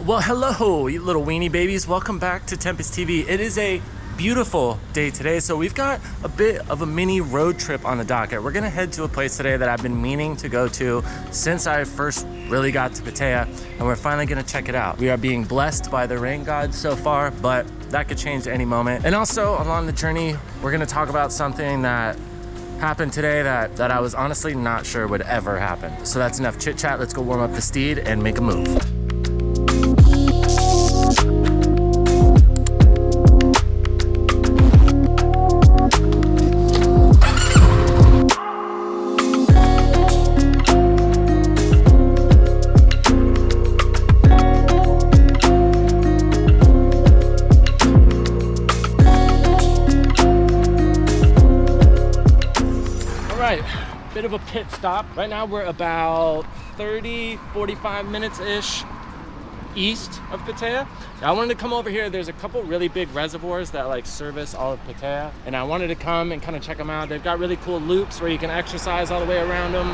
Well, hello, you little weenie babies. Welcome back to Tempus TV. It is a beautiful day today, so we've got a bit of a mini road trip on the docket. We're gonna head to a place today that I've been meaning to go to since I first really got to Pattaya, and we're finally gonna check it out. We are being blessed by the rain gods so far, but that could change at any moment. And also, along the journey, we're gonna talk about something that happened today that I was honestly not sure would ever happen. So that's enough chit chat. Let's go warm up the steed and make a move. Bit of a pit stop. Right now we're about 45 minutes-ish east of Pattaya. I wanted to come over here. There's a couple really big reservoirs that like service all of Pattaya, and I wanted to come and kind of check them out. They've got really cool loops where you can exercise all the way around them,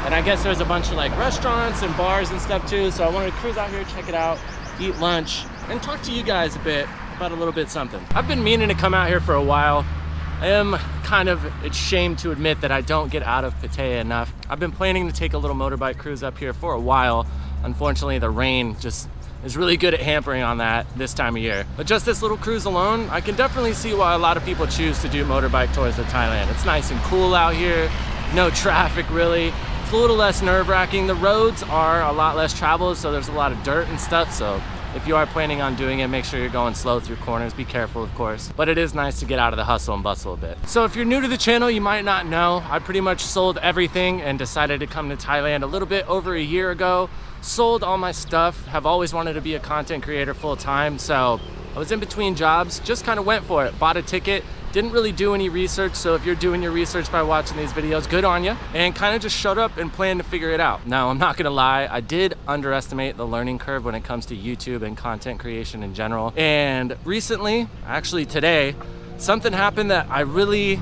and I guess there's a bunch of like restaurants and bars and stuff too. So I wanted to cruise out here, check it out, eat lunch, and talk to you guys a bit about a little bit something. I've been meaning to come out here for a while. I am kind of ashamed to admit that I don't get out of Pattaya enough. I've been planning to take a little motorbike cruise up here for a while. Unfortunately, the rain just is really good at hampering on that this time of year. But just this little cruise alone, I can definitely see why a lot of people choose to do motorbike tours of Thailand. It's nice and cool out here, no traffic really. It's a little less nerve-wracking. The roads are a lot less traveled, so there's a lot of dirt and stuff, so if you are planning on doing it, make sure you're going slow through corners. Be careful, of course. But it is nice to get out of the hustle and bustle a bit. So if you're new to the channel, you might not know, I pretty much sold everything and decided to come to Thailand a little bit over a year ago. Sold all my stuff, have always wanted to be a content creator full time. So I was in between jobs, just kind of went for it. Bought a ticket, didn't really do any research. So if you're doing your research by watching these videos, good on you. And kind of just showed up and planned to figure it out. Now, I'm not gonna lie, I did underestimate the learning curve when it comes to YouTube and content creation in general. And recently, actually today, something happened that I really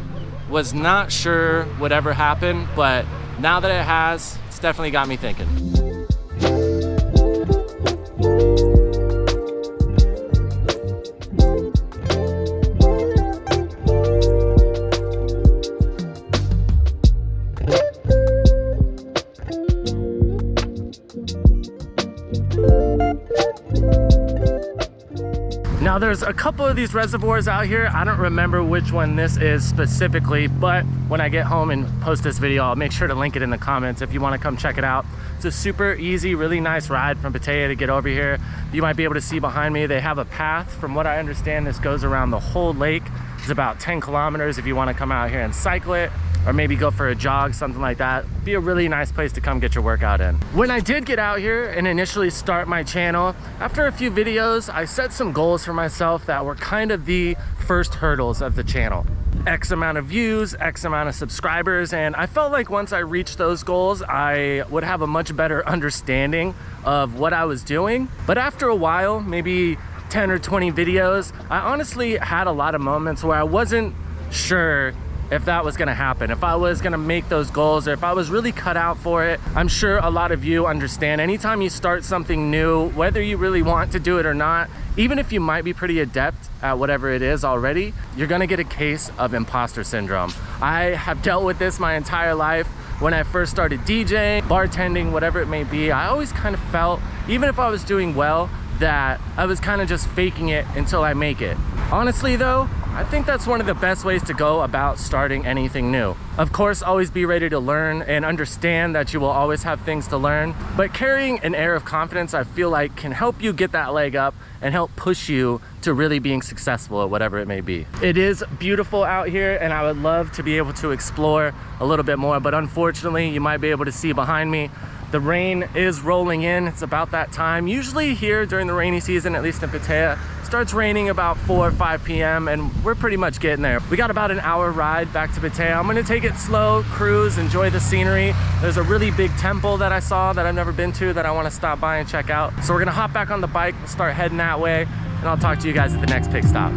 was not sure would ever happen, but now that it has, it's definitely got me thinking. Now there's a couple of these reservoirs out here. I don't remember which one this is specifically, but when I get home and post this video, I'll make sure to link it in the comments if you want to come check it out. It's a super easy, really nice ride from Pattaya to get over here. You might be able to see behind me, they have a path. From what I understand, this goes around the whole lake. It's about 10 kilometers if you want to come out here and cycle it, or maybe go for a jog, something like that. Be a really nice place to come get your workout in. When I did get out here and initially start my channel, after a few videos, I set some goals for myself that were kind of the first hurdles of the channel. X amount of views, X amount of subscribers, and I felt like once I reached those goals, I would have a much better understanding of what I was doing. But after a while, maybe 10 or 20 videos, I honestly had a lot of moments where I wasn't sure if that was gonna happen, if I was gonna make those goals, or if I was really cut out for it. I'm sure a lot of you understand, anytime you start something new, whether you really want to do it or not, even if you might be pretty adept at whatever it is already, you're gonna get a case of imposter syndrome. I have dealt with this my entire life. When I first started DJing, bartending, whatever it may be, I always kind of felt, even if I was doing well, that I was kind of just faking it until I make it. Honestly though, I think that's one of the best ways to go about starting anything new. Of course, always be ready to learn and understand that you will always have things to learn, but carrying an air of confidence, I feel like, can help you get that leg up and help push you to really being successful at whatever it may be. It is beautiful out here, and I would love to be able to explore a little bit more, but unfortunately, you might be able to see behind me, the rain is rolling in. It's about that time. Usually here during the rainy season, at least in Pattaya, it starts raining about 4 or 5 p.m. and we're pretty much getting there. We got about an hour ride back to Pattaya. I'm gonna take it slow, cruise, enjoy the scenery. There's a really big temple that I saw that I've never been to that I wanna stop by and check out. So we're gonna hop back on the bike, we'll start heading that way, and I'll talk to you guys at the next pit stop.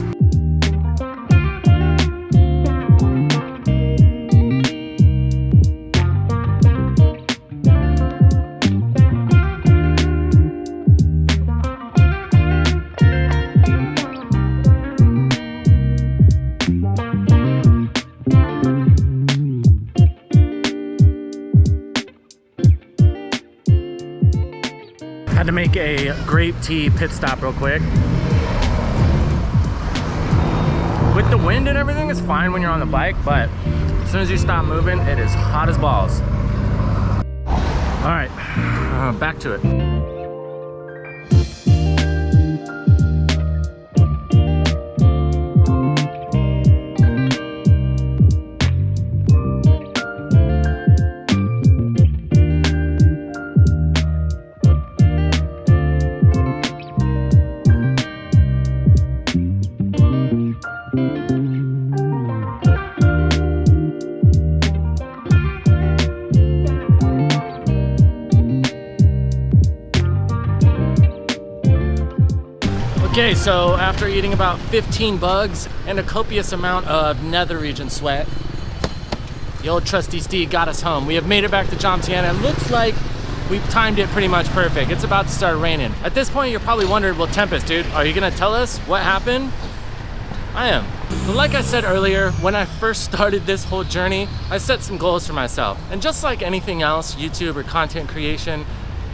make a grape tea pit stop real quick. With the wind and everything, it's fine when you're on the bike, but as soon as you stop moving, it is hot as balls. All right, back to it. Okay, so after eating about 15 bugs and a copious amount of nether region sweat, the old trusty steed got us home. We have made it back to Jomtien, and it looks like we've timed it pretty much perfect. It's about to start raining. At this point, you're probably wondering, well, Tempus, dude, are you gonna tell us what happened? I am. But like I said earlier, when I first started this whole journey, I set some goals for myself. And just like anything else, YouTube or content creation,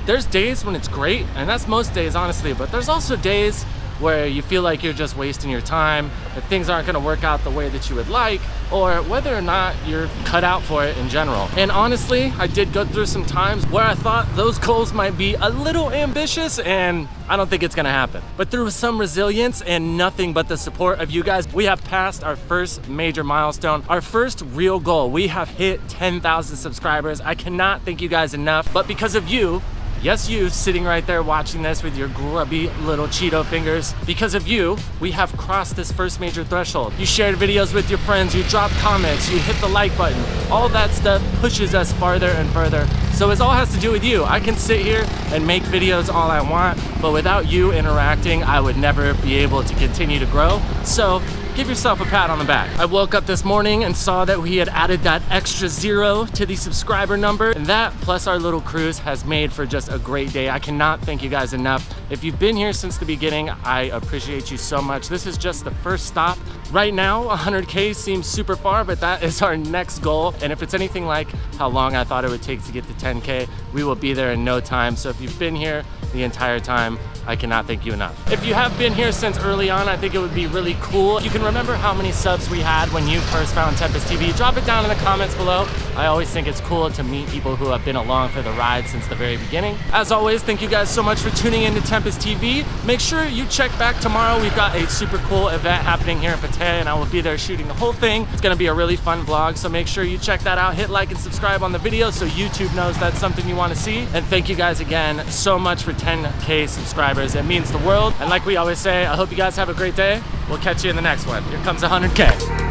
there's days when it's great, and that's most days, honestly, but there's also days where you feel like you're just wasting your time, that things aren't gonna work out the way that you would like, or whether or not you're cut out for it in general. And honestly, I did go through some times where I thought those goals might be a little ambitious, and I don't think it's gonna happen. But through some resilience and nothing but the support of you guys, we have passed our first major milestone, our first real goal. We have hit 10,000 subscribers. I cannot thank you guys enough, but because of you, yes, you sitting right there watching this with your grubby little Cheeto fingers. Because of you, we have crossed this first major threshold. You shared videos with your friends, you dropped comments, you hit the like button. All that stuff pushes us farther and further. So it all has to do with you. I can sit here and make videos all I want, but without you interacting, I would never be able to continue to grow. So give yourself a pat on the back. I woke up this morning and saw that we had added that extra 0 to the subscriber number, and that plus our little cruise has made for just a great day. I cannot thank you guys enough. If you've been here since the beginning, I appreciate you so much. This is just the first stop. Right now, 100K seems super far, but that is our next goal. And if it's anything like how long I thought it would take to get to 10K, we will be there in no time. So if you've been here the entire time, I cannot thank you enough. If you have been here since early on, I think it would be really cool. You can remember how many subs we had when you first found Tempus TV. Drop it down in the comments below. I always think it's cool to meet people who have been along for the ride since the very beginning. As always, thank you guys so much for tuning into Tempus TV. Make sure you check back tomorrow. We've got a super cool event happening here in Pattaya, and I will be there shooting the whole thing. It's gonna be a really fun vlog, so make sure you check that out. Hit like and subscribe on the video so YouTube knows that's something you wanna see. And thank you guys again so much for 10K subscribers. It means the world. And like we always say, I hope you guys have a great day. We'll catch you in the next one. Here comes 100K.